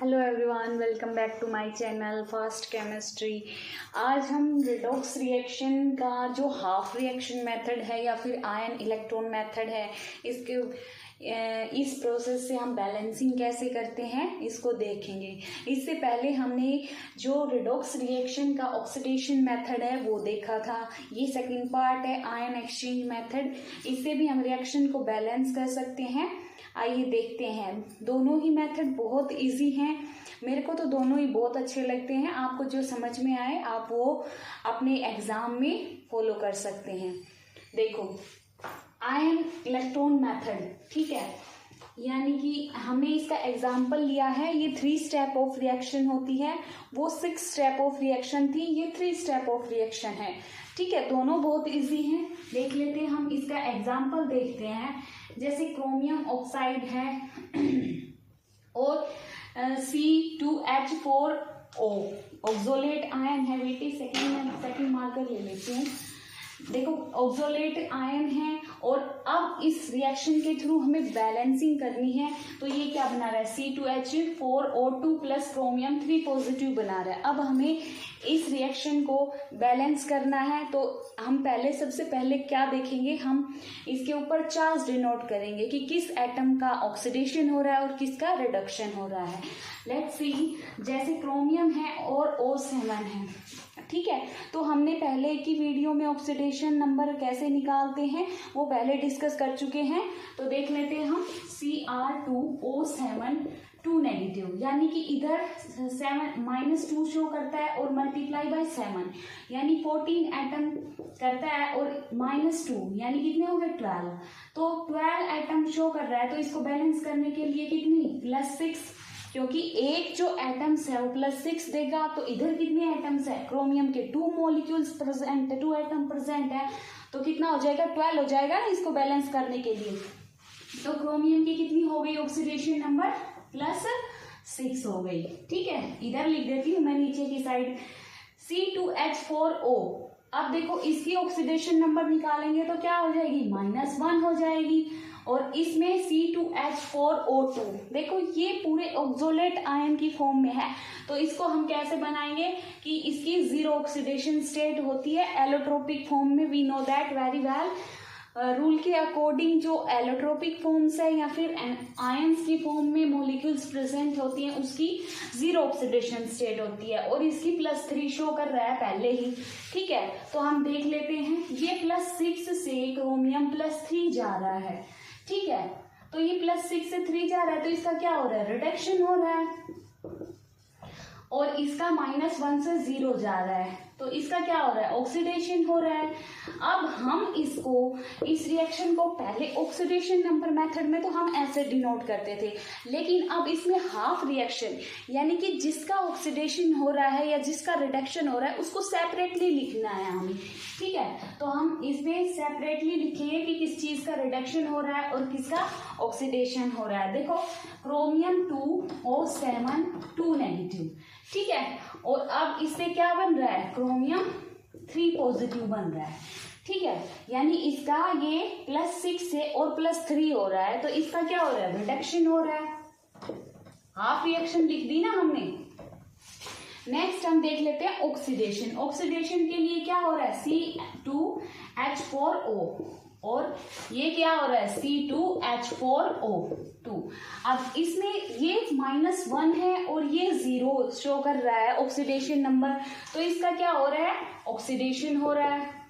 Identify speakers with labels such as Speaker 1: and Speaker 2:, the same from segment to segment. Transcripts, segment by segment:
Speaker 1: Hello everyone, welcome back to my channel fast chemistry. आज हम redox reaction का जो हाफ रिएक्शन मेथड है या फिर आयन इलेक्ट्रॉन मेथड है, इस प्रोसेस से हम बैलेंसिंग कैसे करते हैं इसको देखेंगे। इससे पहले हमने जो रिडॉक्स रिएक्शन का ऑक्सीडेशन मेथड है वो देखा था। ये सेकंड पार्ट है आयन एक्सचेंज मेथड। इससे भी हम रिएक्शन को बैलेंस कर सकते हैं। आइए देखते हैं। दोनों ही मेथड बहुत इजी हैं। मेरे को तो दोनों ही बहुत अच्छे लगते हैं। आपको जो समझ में आए आप वो अपने एग्जाम में फॉलो कर सकते हैं। देखो, आयन इलेक्ट्रॉन मेथड, ठीक है, यानी कि हमने इसका एग्जाम्पल लिया है। ये 3 स्टेप ऑफ रिएक्शन होती है, वो 6 स्टेप ऑफ रिएक्शन थी, ये 3 स्टेप ऑफ रिएक्शन है। ठीक है, दोनों बहुत इजी हैं। देख लेते हैं, हम इसका एग्जाम्पल देखते हैं। जैसे क्रोमियम ऑक्साइड है और C2H4O ऑक्सोलेट आयन है। वेट सेकंड मार्कर ले लेती हूँ। देखो, ऑक्सोलेट आयन है और अब इस रिएक्शन के थ्रू हमें बैलेंसिंग करनी है। तो ये क्या बना रहा है, C2H4O2 प्लस क्रोमियम 3 पॉजिटिव बना रहा है। अब हमें इस रिएक्शन को बैलेंस करना है। तो हम सबसे पहले क्या देखेंगे, हम इसके ऊपर चार्ज डिनोट करेंगे कि किस एटम का ऑक्सीडेशन हो रहा है और किसका रिडक्शन हो रहा है। लेट्स सी, जैसे क्रोमियम है और O7 है, ठीक है। तो हमने पहले की वीडियो में ऑक्सीडेशन नंबर कैसे निकालते हैं वो पहले डिस्कस कर चुके हैं। तो देख लेते हैं हम। Cr2O7 2 नेगेटिव, यानी कि इधर 7 -2 शो करता है और मल्टीप्लाई बाय 7 यानी 14 एटम करता है और -2 यानी कितने हो गए 12। तो 12 एटम शो कर रहा है। तो इसको बैलेंस करने के लिए कितनी +6, क्योंकि एक जो एटम्स है वो +6 देगा। तो इधर कितने एटम्स है, क्रोमियम के 2 मॉलिक्यूल्स प्रेजेंट है, 2 एटम प्रेजेंट है। तो कितना हो जाएगा, 12 हो जाएगा ना इसको बैलेंस करने के लिए। तो क्रोमियम की कितनी हो गई ऑक्सीडेशन नंबर, +6 हो गई। ठीक है, इधर लिख देती हूँ मैं नीचे की साइड C2H4O। अब देखो, इसकी ऑक्सीडेशन नंबर निकालेंगे तो क्या हो जाएगी, -1 हो जाएगी। और इसमें C2H4O2, देखो ये पूरे ऑक्सोलेट आयन की फॉर्म में है। तो इसको हम कैसे बनाएंगे कि इसकी 0 ऑक्सीडेशन स्टेट होती है एलोट्रोपिक फॉर्म में। We know that very well. Rule के अकॉर्डिंग जो एलोट्रोपिक फॉर्म्स है या फिर आयंस की फॉर्म में मॉलिक्यूल्स प्रेजेंट होती हैं उसकी 0 ऑक्सीडेशन स्टेट होती है। और इसकी +3 शो कर रहा है पहले ही। ठीक है, तो हम देख लेते हैं। ये +6 से क्रोमियम +3 जा रहा है। ठीक है, तो ये +6 से 3 जा रहा है, तो इसका क्या हो रहा है, रिडक्शन हो रहा है। और इसका -1 से 0 जा रहा है, तो इसका क्या हो रहा है, ऑक्सीडेशन हो रहा है। अब हम इस रिएक्शन को पहले ऑक्सीडेशन नंबर मेथड में तो हम ऐसे डिनोट करते थे, लेकिन अब इसमें हाफ रिएक्शन यानी कि जिसका ऑक्सीडेशन हो रहा है या जिसका रिडक्शन हो रहा है उसको सेपरेटली लिखना है हमें। ठीक है, तो हम इसमें सेपरेटली लिखेंगे कि किस चीज का रिडक्शन हो रहा है और किसका ऑक्सीडेशन हो रहा है। देखो, क्रोमियम 2O7 2 नेगेटिव, ठीक है। और अब इससे क्या बन रहा है, क्रोमियम 3 पॉजिटिव बन रहा है। ठीक है, यानी इसका ये +6 से और +3 हो रहा है, तो इसका क्या हो रहा है, रिडक्शन हो रहा है। हाफ रिएक्शन लिख दी ना हमने। नेक्स्ट हम देख लेते हैं ऑक्सीडेशन। ऑक्सीडेशन के लिए क्या हो रहा है, C2H4O और ये क्या हो रहा है, C2H4O2। अब इसमें ये -1 है और ये 0 शो कर रहा है ऑक्सीडेशन नंबर। तो इसका क्या हो रहा है, ऑक्सीडेशन हो रहा है।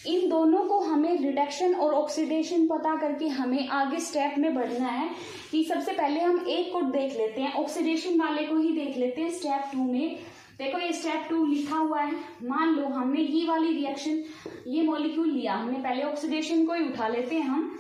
Speaker 1: इन दोनों को हमें रिडक्शन और ऑक्सीडेशन पता करके हमें आगे स्टेप में बढ़ना है। कि सबसे पहले हम एक को देख लेते हैं, ऑक्सीडेशन वाले को ही देख लेते हैं स्टेप 2 में। देखो, ये स्टेप 2 लिखा हुआ है। मान लो हमने ये वाली रिएक्शन, ये मॉलिक्यूल लिया हमने, पहले ऑक्सीडेशन को ही उठा लेते हैं हम।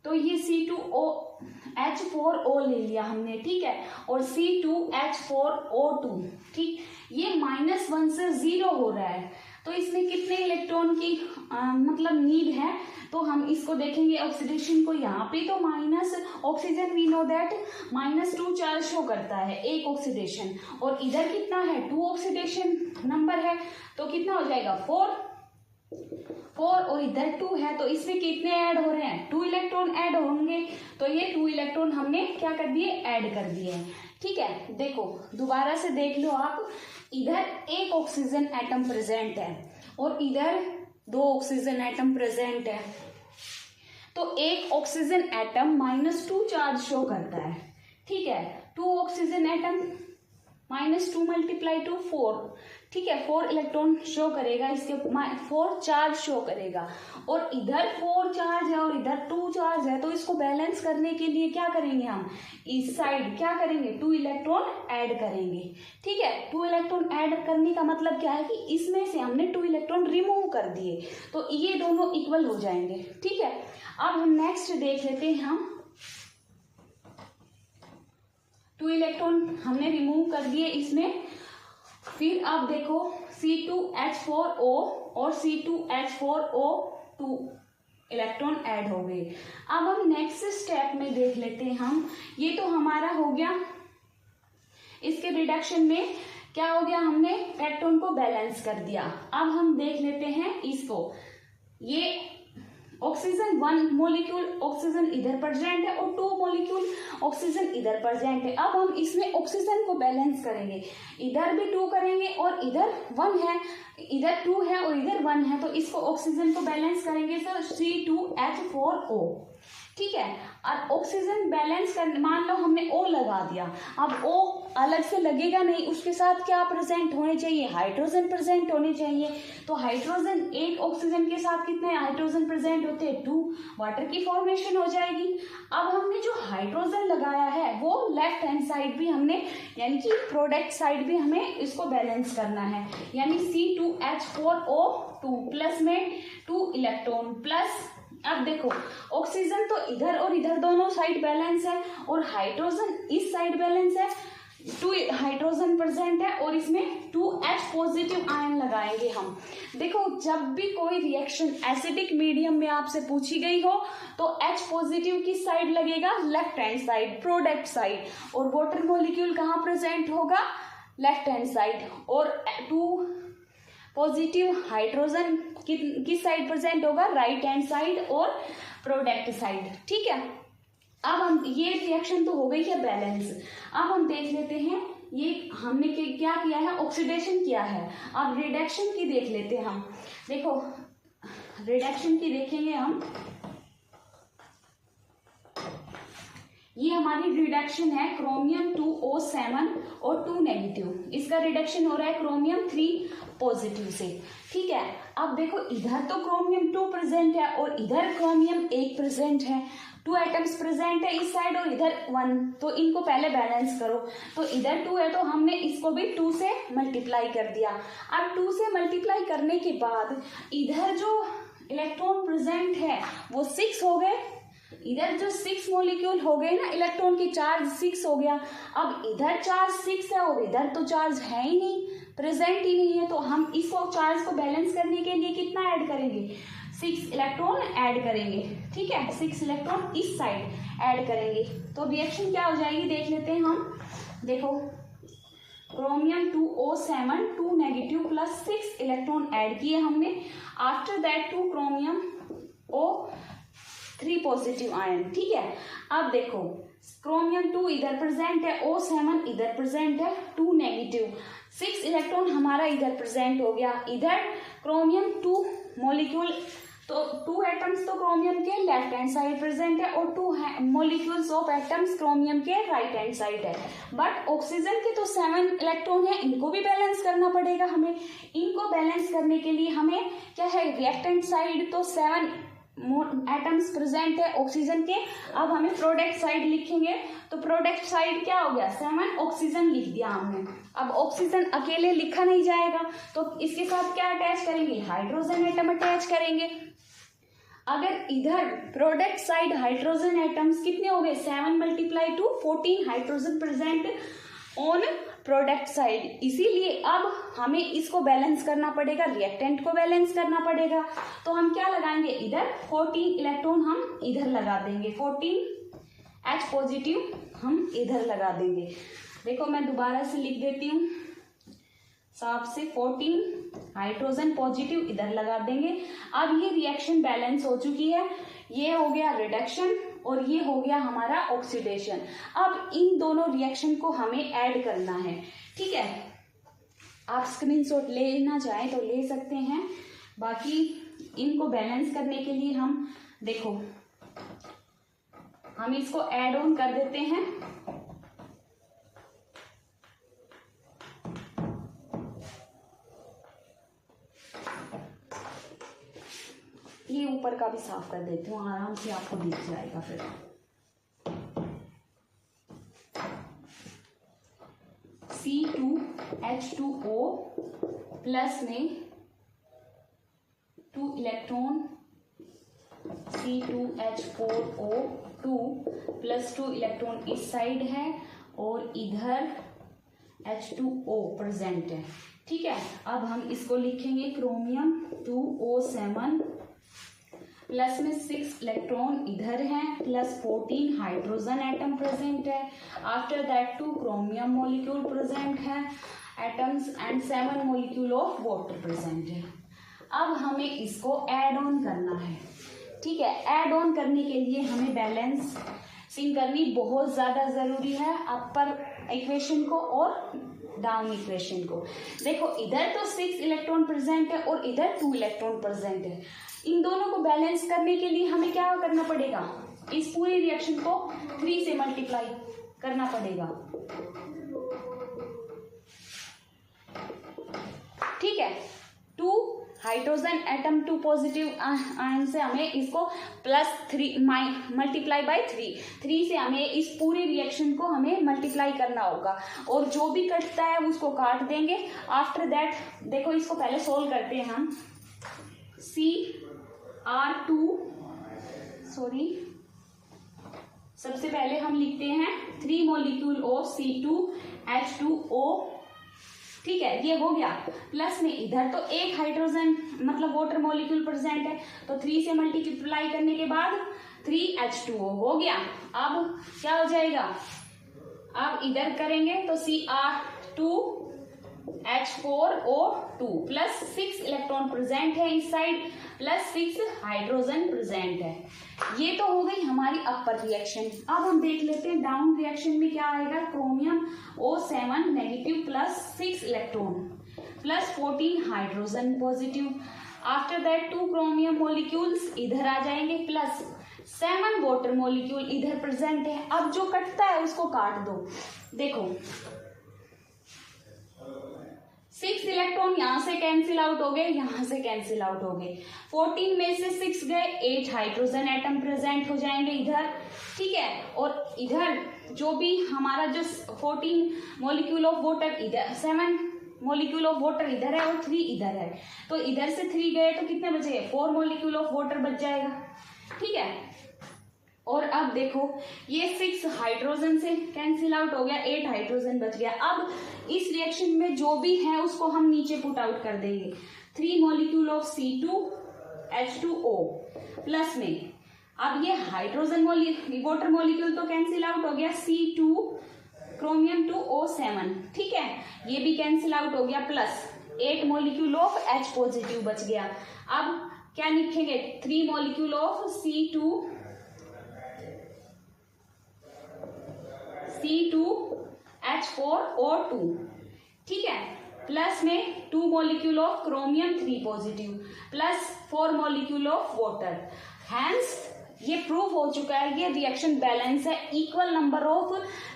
Speaker 1: तो ये C2H4O ले लिया हमने, ठीक है, और C2H4O2, ठीक। ये -1 से 0 हो रहा है, तो इसमें कितने इलेक्ट्रॉन की मतलब नीड है। तो हम इसको देखेंगे ऑक्सीडेशन को, यहाँ पे तो minus oxygen, we know that -2 charge show करता है एक ऑक्सीडेशन, और इधर कितना है, 2 ऑक्सीडेशन नंबर है, तो कितना हो जाएगा 4। 4 और इधर 2 है, तो इसमें कितने ऐड हो रहे हैं, 2 इलेक्ट्रॉन ऐड होंगे। तो ये 2 इलेक्ट्रॉन हमने क्या कर दिए, ऐड कर दिए हैं। ठीक है, देखो दोबारा से देख लो आप, इधर एक ऑक्सीजन एटम प्रेजेंट है और इधर 2 ऑक्सीजन एटम प्रेजेंट है। तो एक ऑक्सीजन एटम -2 चार्ज शो करता है। ठीक है, 2 ऑक्सीजन एटम -2 मल्टीप्लाई टू 4, ठीक है, 4 इलेक्ट्रॉन शो करेगा, इसके 4 चार्ज शो करेगा। और इधर 4 चार्ज है और इधर 2 चार्ज है, तो इसको बैलेंस करने के लिए क्या करेंगे हम, इस साइड क्या करेंगे, 2 इलेक्ट्रॉन ऐड करेंगे। ठीक है, 2 इलेक्ट्रॉन ऐड करने का मतलब क्या है कि इसमें से हमने 2 इलेक्ट्रॉन रिमूव कर दिए, तो ये दोनों इक्वल हो जाएंगे। ठीक है, अब हम नेक्स्ट देख लेते हैं, हम 2 इलेक्ट्रॉन हमने रिमूव कर दिए इसमें। फिर आप देखो C2H4O और C2H4O2 इलेक्ट्रॉन ऐड हो गए। अब हम नेक्स्ट स्टेप में देख लेते हैं, हम ये तो हमारा हो गया, इसके रिडक्शन में क्या हो गया, हमने इलेक्ट्रॉन को बैलेंस कर दिया। अब हम देख लेते हैं इसको, ये ऑक्सीजन 1 मॉलिक्यूल ऑक्सीजन इधर प्रेजेंट है और 2 मॉलिक्यूल ऑक्सीजन इधर प्रेजेंट है। अब हम इसमें ऑक्सीजन को बैलेंस करेंगे, इधर भी 2 करेंगे और इधर 1 है, इधर 2 है और इधर 1 है, तो इसको ऑक्सीजन को बैलेंस करेंगे सर C2H4O। ठीक है, और ऑक्सीजन बैलेंस कर, मान लो हमने O लगा दिया, अब O अलग से लगेगा नहीं, उसके साथ क्या प्रेजेंट होने चाहिए, हाइड्रोजन प्रेजेंट होने चाहिए। तो हाइड्रोजन, एक ऑक्सीजन के साथ कितने हाइड्रोजन प्रेजेंट होते हैं, 2, वाटर की फॉर्मेशन हो जाएगी। अब हमने जो हाइड्रोजन लगाया है वो लेफ्ट हैंड साइड भी हमने, यानी कि प्रोडक्ट साइड भी हमें इसको बैलेंस करना है, यानी C2H4O2 प्लस में 2 इलेक्ट्रॉन प्लस, अब देखो ऑक्सीजन तो इधर और इधर दोनों साइड बैलेंस है और हाइड्रोजन इस साइड बैलेंस है, 2 हाइड्रोजन प्रेजेंट है और इसमें 2H पॉजिटिव आयन लगाएंगे हम। देखो जब भी कोई रिएक्शन एसिडिक मीडियम में आपसे पूछी गई हो तो H पॉजिटिव किस साइड लगेगा, left hand side, product side, और वाटर मॉलिक्यूल कहाँ प्रेजेंट होगा, लेफ्ट हैंड साइड, और 2 पॉजिटिव हाइड्रोजन किस साइड प्रेजेंट होगा, राइट हैंड साइड और प्रोडक्ट साइड। ठीक है, अब हम, ये रिएक्शन तो हो गई है बैलेंस। अब हम देख लेते हैं ये हमने क्या किया है, ऑक्सीडेशन किया है। अब रिडक्शन की देख लेते हैं हम, देखो रिडक्शन की देखेंगे हम, ये हमारी रिडक्शन है क्रोमियम 2O7 और 2 नेगेटिव, इसका रिडक्शन हो रहा है क्रोमियम 3 पॉजिटिव से। ठीक है, अब देखो इधर तो क्रोमियम 2 प्रेजेंट है और इधर क्रोमियम 1 प्रेजेंट है, 2 एटम्स प्रेजेंट है इस साइड और इधर 1, तो इनको पहले बैलेंस करो। तो इधर 2 है तो हमने इसको भी 2 से मल्टीप्लाई कर दिया। अब 2 से मल्टीप्लाई करने के बाद इधर जो इलेक्ट्रॉन प्रेजेंट है वो 6 हो गए, इधर जो 6 मॉलिक्यूल हो गए ना, इलेक्ट्रॉन की चार्ज 6 हो गया। अब इधर चार्ज 6 है और इधर तो चार्ज है ही नहीं, प्रेजेंट ही नहीं है, तो हम इसको चार्ज को बैलेंस करने के लिए कितना ऐड करेंगे, 6 इलेक्ट्रॉन ऐड करेंगे। ठीक है, 6 इलेक्ट्रॉन इस साइड ऐड करेंगे, तो रिएक्शन क्या हो जाएगी देख लेते हैं हम। देखो chromium 2O7 2 negative plus 6 electron add किए हमने, after that 2 chromium O3 positive ion. ठीक है, अब देखो क्रोमियम 2 इधर प्रेजेंट है, O7 इधर प्रेजेंट है, 2 नेगेटिव, 6 इलेक्ट्रॉन हमारा इधर प्रेजेंट हो गया। इधर क्रोमियम 2 मॉलिक्यूल, तो 2 एटम्स तो क्रोमियम के लेफ्ट हैंड साइड प्रेजेंट है और 2 मॉलिक्यूल्स ऑफ एटम्स क्रोमियम के राइट हैंड साइड है। बट ऑक्सीजन के तो 7 इलेक्ट्रॉन है, इनको भी बैलेंस करना पड़ेगा हमें। इनको बैलेंस करने के लिए हमें क्या है, रिएक्टेंट साइड तो 7 एटम्स प्रेजेंट है ऑक्सीजन के। अब हमें प्रोडक्ट साइड लिखेंगे, तो प्रोडक्ट साइड क्या हो गया, 7 ऑक्सीजन लिख दिया हमने। अब ऑक्सीजन अकेले लिखा नहीं जाएगा, तो इसके साथ क्या अटैच करेंगे, हाइड्रोजन एटम अटैच करेंगे। अगर इधर प्रोडक्ट साइड हाइड्रोजन एटम्स कितने हो गए, 7 multiply two 14 hydrogen present on product side, इसीलिए अब हमें इसको बैलेंस करना पड़ेगा, रिएक्टेंट को बैलेंस करना पड़ेगा। तो हम क्या लगाएंगे, इधर 14 इलेक्ट्रॉन हम इधर लगा देंगे, 14 H पॉजिटिव हम इधर लगा देंगे। देखो मैं दोबारा से लिख देती हूँ, साफ से 14 हाइड्रोजन पॉजिटिव इधर लगा देंगे। अब ये रिएक्शन बैलेंस हो चुकी है, ये हो गया रिडक्शन और ये हो गया हमारा ऑक्सीडेशन। अब इन दोनों रिएक्शन को हमें ऐड करना है, ठीक है। आप स्क्रीनशॉट लेना चाहें तो ले सकते हैं, बाकी इनको बैलेंस करने के लिए हम देखो हम इसको ऐड ऑन कर देते हैं। ये ऊपर का भी साफ कर देती हूँ, आराम से आपको दिख जाएगा। फिर C2H2O प्लस में 2 इलेक्ट्रॉन C2H4O2 प्लस 2 इलेक्ट्रॉन इस साइड है और इधर H2O प्रेजेंट है, ठीक है। अब हम इसको लिखेंगे क्रोमियम 2O7 प्लस में 6 इलेक्ट्रॉन इधर हैं प्लस 14 हाइड्रोजन एटम प्रेजेंट है। After that 2 chromium molecule present है atoms and 7 molecule of water present है। अब हमें इसको ऐड ऑन करना है, ठीक है। ऐड ऑन करने के लिए हमें बैलेंसिंग करनी बहुत ज़्यादा ज़रूरी है, अपर इक्वेशन को और डाउन इक्वेशन को। देखो इधर तो 6 इलेक्ट्रॉन प्रेजेंट है और इधर 2 इलेक्ट्रॉन प्रेजेंट है। इन दोनों को बैलेंस करने के लिए हमें क्या करना पड़ेगा, इस पूरी रिएक्शन को 3 से मल्टीप्लाई करना पड़ेगा, ठीक है। 2 हाइड्रोजन एटम 2 पॉजिटिव आयन से हमें इसको प्लस 3 मल्टीप्लाई बाय 3 से हमें इस पूरी रिएक्शन को हमें मल्टीप्लाई करना होगा और जो भी कटता है उसको काट देंगे। आफ्टर दैट देखो इसको पहले सोल्व करते हैं हम। सबसे पहले हम लिखते हैं 3 मॉलिक्यूल ऑफ C2H2O, ठीक है, ये हो गया। प्लस में इधर तो एक हाइड्रोजन मतलब वाटर मॉलिक्यूल प्रेजेंट है, तो 3 से मल्टीप्लाई करने के बाद 3H2O हो गया। अब क्या हो जाएगा, अब इधर करेंगे तो Cr2H4O2 प्लस 6 इलेक्ट्रॉन प्रेजेंट है इस साइड प्लस 6 हाइड्रोजन प्रेजेंट है। ये तो हो गई हमारी अपर रिएक्शन। अब हम देख लेते हैं डाउन रिएक्शन में क्या आएगा। Chromium O7 negative plus 6 electron plus 14 hydrogen positive. After that 2 chromium molecules इधर आ जाएंगे प्लस 7 वाटर मॉलिक्यूल इधर प्रेजेंट है। अब जो कटता है उसको काट दो। देखो 6 इलेक्ट्रॉन यहाँ से कैंसिल आउट हो गए, यहाँ से कैंसिल आउट हो गए। 14 में से 6 गए, 8 हाइड्रोजन एटम प्रेजेंट हो जाएंगे इधर, ठीक है। और इधर जो भी हमारा जो 14 मॉलिक्यूल ऑफ वाटर इधर, 7 मॉलिक्यूल ऑफ वाटर इधर है और 3 इधर है, तो इधर से 3 गए तो कितने बचे, 4 मॉलिक्यूल ऑफ वाटर बच जाएगा, ठीक है। और अब देखो ये 6 हाइड्रोजन से कैंसिल आउट हो गया, 8 हाइड्रोजन बच गया। अब इस रिएक्शन में जो भी है उसको हम नीचे पुट आउट कर देंगे। 3 मॉलिक्यूल ऑफ C2H2O प्लस में अब ये हाइड्रोजन वाटर मॉलिक्यूल तो कैंसिल आउट हो गया, C2 क्रोमियम 2O7, ठीक है, ये भी कैंसिल आउट हो गया plus 8 molecule of H positive बच गया। अब क्या लिखेंगे, 3 मॉलिक्यूल ऑफ C2H4O2, ठीक है, प्लस में 2 molecule of chromium 3 positive plus 4 molecule of water. Hence ये प्रूव हो चुका है, ये रिएक्शन बैलेंस है, equal number of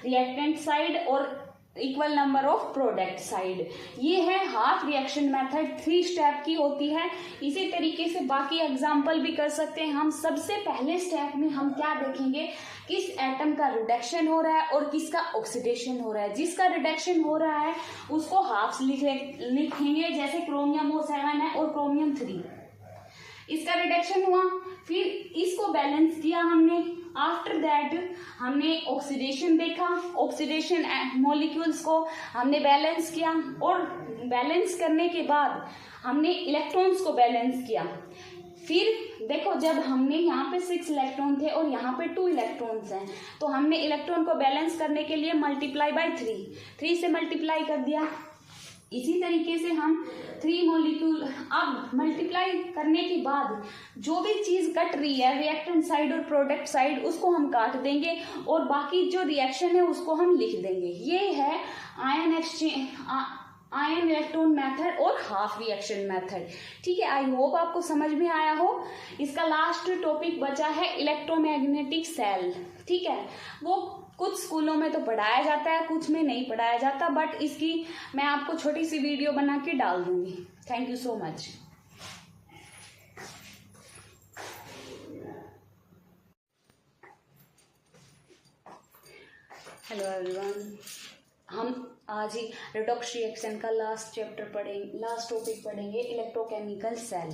Speaker 1: reactant side और equal number of product side. ये है हाफ रिएक्शन मेथड, 3 स्टेप की होती है। इसी तरीके से बाकी एग्जाम्पल भी कर सकते हैं हम। सबसे पहले स्टेप में हम क्या देखेंगे, किस एटम का रिडक्शन हो रहा है और किसका ऑक्सीडेशन हो रहा है। जिसका रिडक्शन हो रहा है उसको हाफ लिखेंगे, जैसे क्रोमियम O7 है और क्रोमियम 3, इसका रिडक्शन हुआ, फिर इसको बैलेंस किया हमने। आफ्टर दैट हमने ऑक्सीडेशन देखा, ऑक्सीडेशन मॉलिक्यूल्स को हमने बैलेंस किया और बैलेंस करने के बाद हमने इलेक्ट्रॉन्स को बैलेंस किया। फिर देखो जब हमने यहाँ पे 6 इलेक्ट्रॉन थे और यहाँ पे 2 इलेक्ट्रॉन्स हैं, तो हमने इलेक्ट्रॉन को बैलेंस करने के लिए मल्टीप्लाई बाय 3 से मल्टीप्लाई कर दिया। इसी तरीके से हम 3 मॉलिक्यूल अब मल्टीप्लाई करने के बाद जो भी चीज कट रही है रिएक्टेंट साइड और प्रोडक्ट साइड उसको हम काट देंगे और बाकी जो रिएक्शन है उसको हम लिख देंगे। ये है ion exchange, ion electron method और हाफ रिएक्शन मेथड। ठीक है, आई होप आपको समझ में आया हो। इसका लास्ट टॉपिक बचा है इलेक्ट्रोमैग्नेटिक सेल। ठीक है, वो कुछ स्कूलों में तो पढ़ाया जाता है, कुछ में नहीं पढ़ाया जाता, बट इसकी मैं आपको छोटी सी वीडियो बना के डाल दूंगी। Thank you so much. Hello everyone, हम आज ही रेडॉक्स रिएक्शन का लास्ट टॉपिक पढ़ेंगे, इलेक्ट्रोकेमिकल सेल।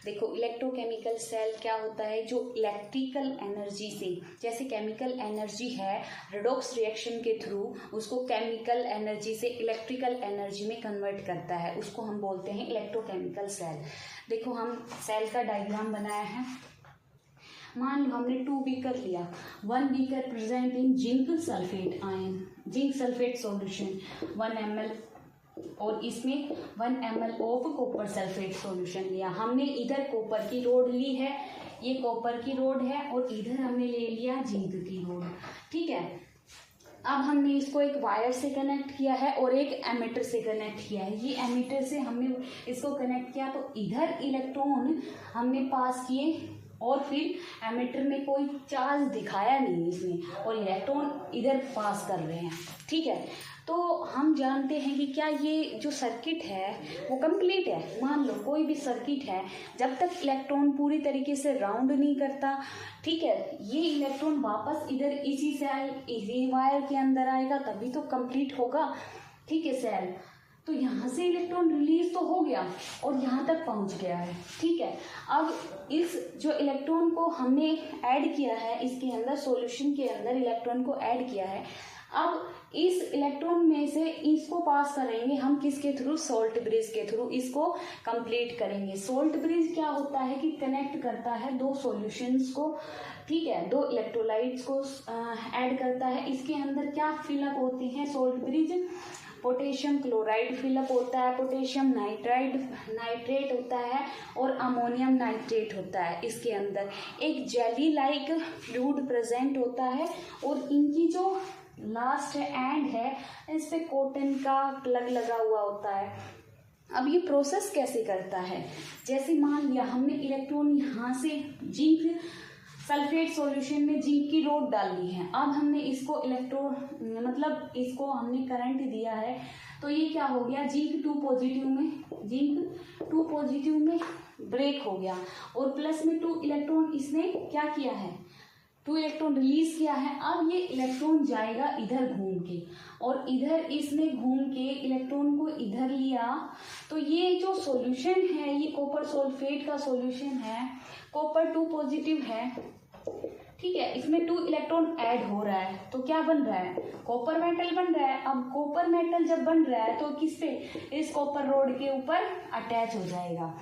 Speaker 1: देखो, इलेक्ट्रोकेमिकल सेल क्या होता है? जो इलेक्ट्रिकल एनर्जी से, जैसे केमिकल एनर्जी है, रेडॉक्स रिएक्शन के थ्रू उसको केमिकल एनर्जी से इलेक्ट्रिकल एनर्जी में कन्वर्ट करता है, उसको हम बोलते हैं इलेक्ट्रोकेमिकल सेल। देखो, हम सेल का डायग्राम बनाया है। मान लो हमने 2 बीकर लिया, 1 beaker present in zinc sulphate ion, zinc sulphate solution 1 ml, और इसमें 1 ml of copper sulphate solution लिया। हमने इधर कॉपर की रोड ली है, ये कॉपर की रोड है, और इधर हमने ले लिया जिंक की रोड। ठीक है, अब हमने इसको एक वायर से कनेक्ट किया है और एक एमीटर से कनेक्ट किया है। ये एमीटर से हमने इसको कनेक्ट किया तो इधर इलेक्ट्रॉन हमने पास किए और फिर एमीटर में कोई चार्ज दिखाया नहीं इसमें, और इलेक्ट्रॉन इधर पास कर रहे हैं। ठीक है, तो हम जानते हैं कि क्या ये जो सर्किट है वो कंप्लीट है। मान लो कोई भी सर्किट है, जब तक इलेक्ट्रॉन पूरी तरीके से राउंड नहीं करता, ठीक है, ये इलेक्ट्रॉन वापस इधर इसी सेल, इसी वायर के अंदर आएगा, तभी तो कंप्लीट होगा। ठीक है, सेल तो यहाँ से इलेक्ट्रॉन रिलीज तो हो गया और यहाँ तक पहुँच गया है। ठीक है, अब इस जो इलेक्ट्रॉन को हमने ऐड किया है, इसके अंदर सॉल्यूशन के अंदर इलेक्ट्रॉन को ऐड किया है, अब इस इलेक्ट्रॉन में से इसको पास करेंगे हम किसके थ्रू? सॉल्ट ब्रिज के थ्रू इसको कंप्लीट करेंगे। सॉल्ट ब्रिज क्या होता है कि कनेक्ट करता है 2 सॉल्यूशंस को। ठीक है, 2 इलेक्ट्रोलाइट्स को ऐड करता है। इसके अंदर क्या फिलअप होती है? Salt bridge potassium chloride fill up होता है, पोटेशियम नाइट्रेट होता है, और अमोनियम नाइट्रेट होता है। इसके अंदर एक जेली लाइक फ्लूइड प्रेजेंट होता है, और इनकी जो लास्ट एंड है इस पे कॉटन का प्लग लगा हुआ होता है। अब ये प्रोसेस कैसे करता है? जैसे मान लिया हमने इलेक्ट्रॉन यहाँ से जिंक सल्फेट सॉल्यूशन में जिंक की रोड डाल ली है। अब हमने इसको इसको हमने करंट दिया है, तो ये क्या हो गया? जिंक 2 पॉजिटिव में ब्रेक हो गया, और प्लस में 2 इलेक्ट्रॉन इसने क्या किया है? 2 इलेक्ट्रॉन रिलीज किया है। अब ये इलेक्ट्रॉन जाएगा इधर घूम के, और इधर इसने घूम के इलेक्ट्रॉन को इधर लिया, तो ये जो सॉल्यूशन है ये कॉपर सल्फेट का सॉल्यूशन है, कॉपर 2 पॉजिटिव है। ठीक है, इसमें 2 इलेक्ट्रॉन ऐड हो रहा है, तो क्या बन रहा है? कॉपर मेटल बन रहा है। अब कॉपर मेटल जब बन रहा है तो किस पे? इस कॉपर रोड के ऊपर अटैच हो जाएगा।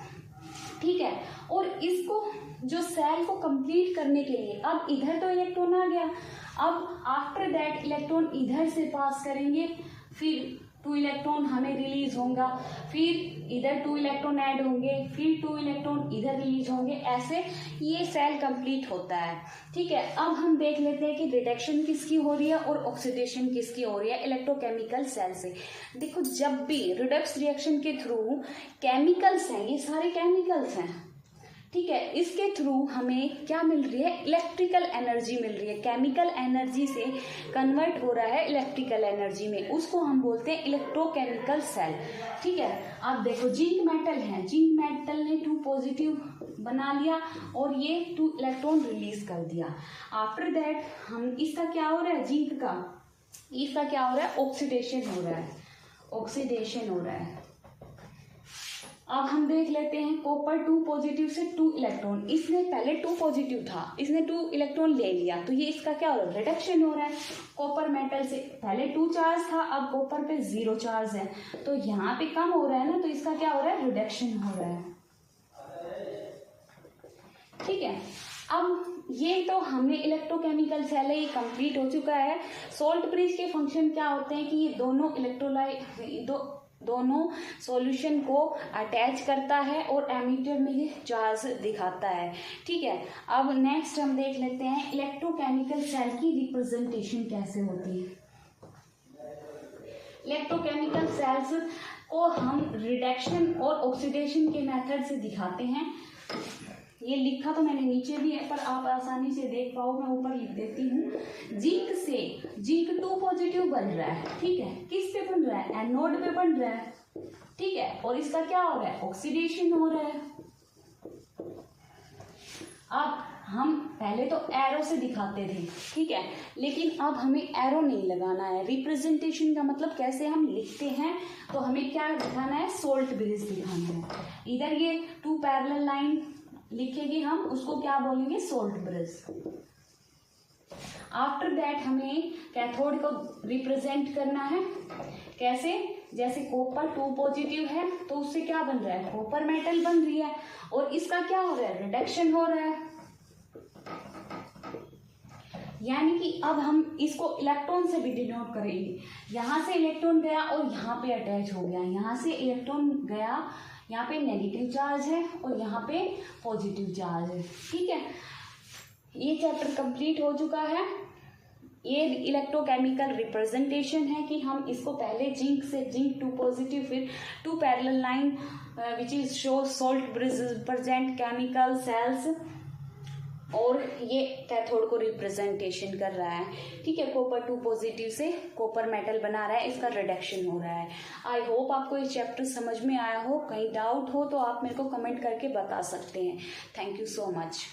Speaker 1: ठीक है, और इसको जो सेल को कंप्लीट करने के लिए अब इधर तो इलेक्ट्रॉन आ गया, अब आफ्टर दैट इलेक्ट्रॉन इधर से पास करेंगे, फिर 2 इलेक्ट्रॉन हमें रिलीज होगा, फिर इधर 2 इलेक्ट्रॉन ऐड होंगे, फिर 2 इलेक्ट्रॉन इधर रिलीज होंगे, ऐसे ये सेल कंप्लीट होता है। ठीक है, अब हम देख लेते हैं कि रिडक्शन किसकी हो रही है और ऑक्सीडेशन किसकी हो रही है इलेक्ट्रोकेमिकल सेल से। देखो, जब भी रिडक्स रिएक्शन के थ्रू केमिकल्स हैं, ये सारे केमिकल्स हैं, ठीक है, इसके थ्रू हमें क्या मिल रही है? इलेक्ट्रिकल एनर्जी मिल रही है। केमिकल एनर्जी से कन्वर्ट हो रहा है इलेक्ट्रिकल एनर्जी में, उसको हम बोलते हैं इलेक्ट्रोकेमिकल सेल। ठीक है, अब देखो जिंक मेटल है, जिंक मेटल ने 2 पॉजिटिव बना लिया और ये 2 इलेक्ट्रॉन रिलीज कर दिया। आफ्टर दैट हम इसका क्या हो रहा है? जिंक का इसका क्या हो रहा है? ऑक्सीडेशन हो रहा है, ऑक्सीडेशन हो रहा है। अब हम देख लेते हैं कॉपर 2 पॉजिटिव से 2 इलेक्ट्रॉन, इसने पहले 2 पॉजिटिव था, इसने 2 इलेक्ट्रॉन ले लिया, तो ये इसका क्या हो रहा है? रिडक्शन हो रहा है। कॉपर मेटल से पहले 2 चार्ज था, अब कॉपर पे 0 चार्ज है, तो यहाँ पे कम हो रहा है ना, तो इसका क्या हो रहा है? रिडक्शन हो रहा है। ठीक है, अब ये तो हमने इलेक्ट्रोकेमिकल सेल है, ये कंप्लीट हो चुका है। सॉल्ट ब्रिज के फंक्शन क्या होते हैं कि ये दोनों दोनों सॉल्यूशन को अटैच करता है और एमीटर में ये चार्ज दिखाता है। ठीक है, अब नेक्स्ट हम देख लेते हैं इलेक्ट्रोकेमिकल सेल की रिप्रेजेंटेशन कैसे होती है। इलेक्ट्रोकेमिकल सेल्स को हम रिडक्शन और ऑक्सीडेशन के मेथड से दिखाते हैं। ये लिखा तो मैंने नीचे भी है पर आप आसानी से देख पाओ, मैं ऊपर लिख देती हूँ। जिंक से जिंक 2 पॉजिटिव बन रहा है। ठीक है, किस पे बन रहा है? एनोड पे बन रहा है। ठीक है, और इसका क्या हो रहा है? ऑक्सीडेशन हो रहा है। अब हम पहले तो एरो से दिखाते थे, ठीक है, लेकिन अब हमें एरो नहीं लगाना है। रिप्रेजेंटेशन का मतलब कैसे हम लिखते हैं, तो हमें क्या दिखाना है? सोल्ट ब्रिज दिखाना है। इधर ये 2 पैरेलल लाइन लिखेंगे हम, उसको क्या बोलेंगे? Salt bridge. आफ्टर दैट हमें कैथोड को रिप्रेजेंट करना है। कैसे? जैसे कॉपर 2 पॉजिटिव है तो उससे क्या बन रहा है? कॉपर मेटल बन रही है और इसका क्या हो रहा है? रिडक्शन हो रहा है। यानी कि अब हम इसको इलेक्ट्रॉन से भी डिनोट करेंगे। यहां से इलेक्ट्रॉन गया और यहाँ पे अटैच हो गया, यहाँ से इलेक्ट्रॉन गया, यहाँ पे नेगेटिव चार्ज है और यहाँ पे पॉजिटिव चार्ज है। ठीक है, ये चैप्टर कंप्लीट हो चुका है। ये इलेक्ट्रोकेमिकल रिप्रेजेंटेशन है कि हम इसको पहले जिंक से जिंक 2 पॉजिटिव, फिर 2 parallel line which is show salt bridge represent chemical cells, और ये कैथोड को रिप्रेजेंटेशन कर रहा है। ठीक है, कॉपर 2 पॉजिटिव से कॉपर मेटल बना रहा है, इसका रिडक्शन हो रहा है। आई होप आपको ये चैप्टर समझ में आया हो। कहीं डाउट हो तो आप मेरे को कमेंट करके बता सकते हैं। Thank you so much.